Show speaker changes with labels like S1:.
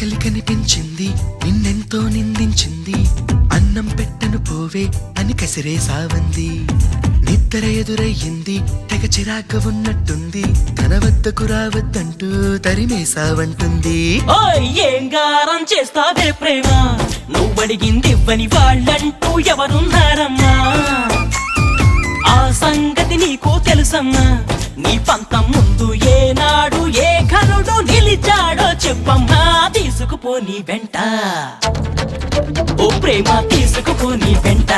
S1: ఆకలి కనిపించింది నిన్నెంతో నిందించింది అన్నం పెట్టను పోవే అని కసిరేసావంది నిద్ర ఎదురయ్యింది తెగ చిరాక ఉన్నట్టుంది తన వద్దకు రావద్దంటూ తరిమేసావంటుంది
S2: ఏం గారం చేస్తావే ప్రేమ నువ్వడిగింది ఇవ్వని వాళ్ళంటూ ఎవరున్నారమ్మా ఆ సంగతి నీకు తెలుసమ్మా నీ పంతం ముందు ఏనాడు ఏ ఘనుడు నిలిచాడో చెప్పమ్మా తీసుకుపో నీ వెంట ఓ ప్రేమ తీసుకుపో నీ వెంట